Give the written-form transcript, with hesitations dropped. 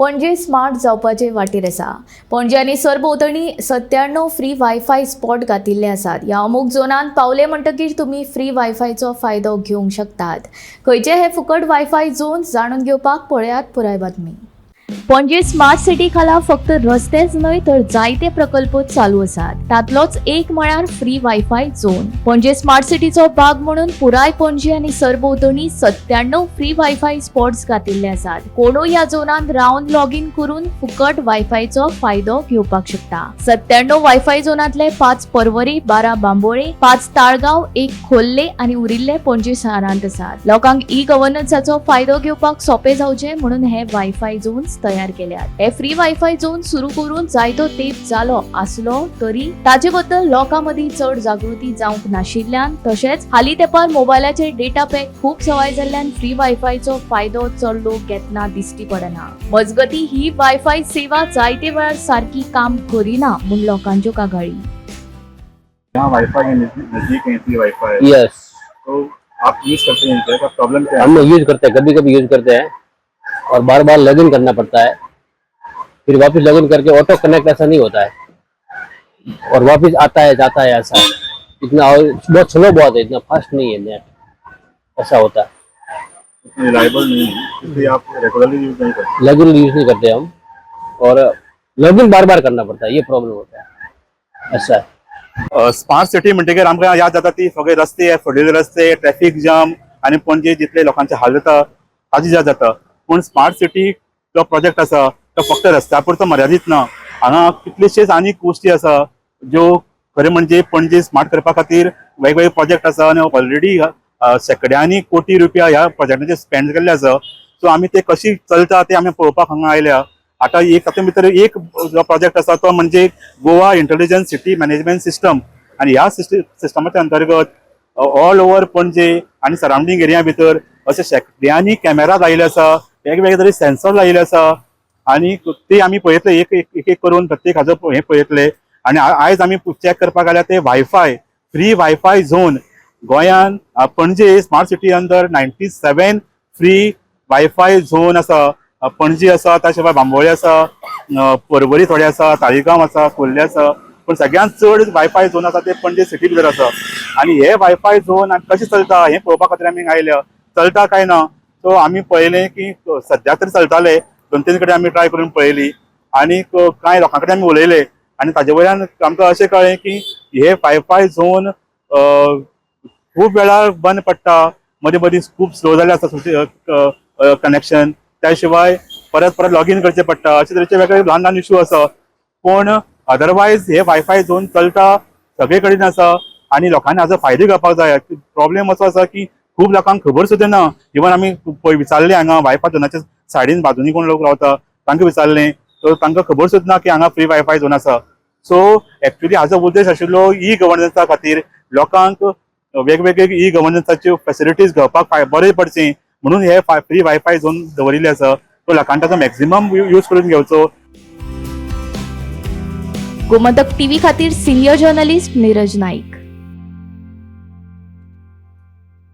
पणजे स्मार्ट जावपाचे वाटेर आसा। पणजे आनी सरभोंवतणी 97 फ्री वायफाय स्पॉट घातिल्ले आसात। ह्या अमूक झोनांत पावले म्हणटकीर तुमी फ्री वायफायचो फायदो घेवंक शकतात। खंयचे हे फुकट वायफाय झोन जाणून घेवपाक पळयात पुराय बातमी। पणजे स्मार्ट सिटी खाला फक्त रस्तेच न्हय तर जायते प्रकल्प चालू आसात। तातलोच एक म्हळ्यार फ्री वायफाय झोन। पणजे स्मार्ट सिटीचो भाग म्हणून पुराय पणजे आनी सरभोंवतणी 97 फ्री वायफाय स्पॉट्स घातिल्ले आसात। कोणूय ह्या झोनांत रावन लॉगिन करून फुकट वायफायचो फायदो घेवपाक शकता। 97 वायफाय झोनांतले 5 पर्वरी, 12 बांबोळे, 5 ताळगांव, 1 खोर्ले आनी उरिल्ले पणजे शारांत आसात। लोकांक ई गव्हर्नन्साचो फायदो घेवपाक सोपे जावचे म्हणून हे वायफाय झोन्स तयार केल्यात। हे फ्री वायफाय झोन सुरू करून जायतो तेंप जालो आसलो तरी ताचे बद्दल लोकांमदी चड जागृती जावंक नाशिल्ल्यान तशेंच हालीं तेंपार मोबायलाचे डेटा पॅक खूब सवाय जाल्ल्यान फ्री वायफायचो फायदो चड लोक घेतना दिसटी पडना। मजगती ही वायफाय सेवा जायते वेळार सारकी काम करिना म्हूण लोकांच्यो कागाळी। वाईफाई के नजदीक है फ्री वाईफाई। यस, तो आप यूज करते हैं, क्या प्रॉब्लम क्या है? हम यूज करते हैं, कभी कभी यूज करते हैं और बार बार लॉगिन करना पड़ता है। फिर वापस लॉगिन करके ऑटो कनेक्ट ऐसा नहीं होता है और वापस आता है जाता है ऐसा। इतना बहुत स्लो बहुत है, इतना फास्ट नहीं है नेट, ऐसा होता है। रिलायबल नहीं है, इसलिए आप रेगुलरली यूज नहीं करते। लॉगिन यूज नहीं करते हम और लॉगिन बार बार करना पड़ता है, ये प्रॉब्लम होता है, ऐसा है। स्मार्ट सिटी म्हणटकीर आमकां याद जाता ती सगळे रस्ते, फोडिल्ले रस्ते, ट्रॅफिक जाम आनी पणजे जितले लोकांचे हाल जाता ताजी याद जाता। पूण स्मार्ट सिटी जो प्रोजेक्ट आसा तो फक्त रस्त्या पुरतो मर्यादित ना। हांगा कितलेशेच आनी गोश्टी आसा ज्यो खरे म्हणजे पणजे स्मार्ट करपा खातीर वेगवेगळे प्रोजेक्ट आसा आनी ऑलरेडी शेकड्यांनी कोटी रुपया ह्या प्रोजेक्टाचेर स्पेंड केल्ले आसा। सो आमी ते कशी चलता ते आमी पळोवपाक हांगा आयल्या। आतां एक तातूंत भितर एक जो प्रोजेक्ट आसा तो म्हणजे Goa intelligent city management system आनी ह्या सिस्टमाच्या अंतर्गत ऑल ओव्हर पणजे आनी सराउंडिंग एरिया भितर अशे शेकड्यांनी कॅमेरा लायिल्ले आसा, वेगवेगळे तरी सेन्सर लायिल्ले आसा आनी ते आमी पळयतले एक एक करून प्रत्येक हाजो हे पळयतले। आनी आयज आमी चॅक करपाक गेल्यार ते वायफाय फ्री वायफाय झोन गोंयान पणजे smart city under 97 free wifi zone आसा। पणजे आसा, त्या शिवाय बांबोळे आसा, पर्वरी थोडे आसा, ताळीगांव आसा, खोर्ले आसा, पण सगळ्यांत चड वायफाय झोन आसा ते पणजे सिटी भितर आसा। आनी हे वायफाय झोन कशें चलता हे पळोवपा खातीर आमी आयल्या। चलता काय ना सो आमी पळयलें की सद्या तरी चलताले, 2-3 कडेन आमी ट्राय करून पळयली आनी कांय लोकां कडेन आमी उलयले आनी ताजे वयल्यान आमकां अशें कळ्ळें की हे वायफाय झोन खूब वेळार बंद पडटा, मदीं मदीं खूब स्लो जाल्लें आसा कनेक्शन, त्या शिवाय परत परत लॉगिन करचें पडटा, अशे तरेचे वेगळे ल्हान ल्हान इश्यू आसा। पूण अदरवायज हे वायफाय झोन चलता, सगळे कडेन आसा आनी लोकांनी हाजो फायदो घेवपाक जाय। प्रॉब्लेम असो आसा की खूब लोकांक खबर सुद्दां ना। इवन आमी विचारलें हांगा वायफाय झोनाच्या सायडीन बाजूनी कोण लोक रावता तांकां विचारलें तर तांकां खबर सुद्दां ना की हांगा फ्री वायफाय झोन आसा। सो एक्चुअली हाजो उद्देश आशिल्लो ई गव्हर्नन्सा खातीर लोकांक वेगवेगळे ई गव्हर्नन्साच्यो फॅसिलिटीज घेवपाक बरें पडचें म्हणून हे फ्री वायफाय झोन दवरिल्ले आसा। सो लोकांनी ताचो मॅक्झिमम यूज करून घेवचो। गोमंतक टीव्ही खातीर सिनियर जर्नलिस्ट नीरज नाईक।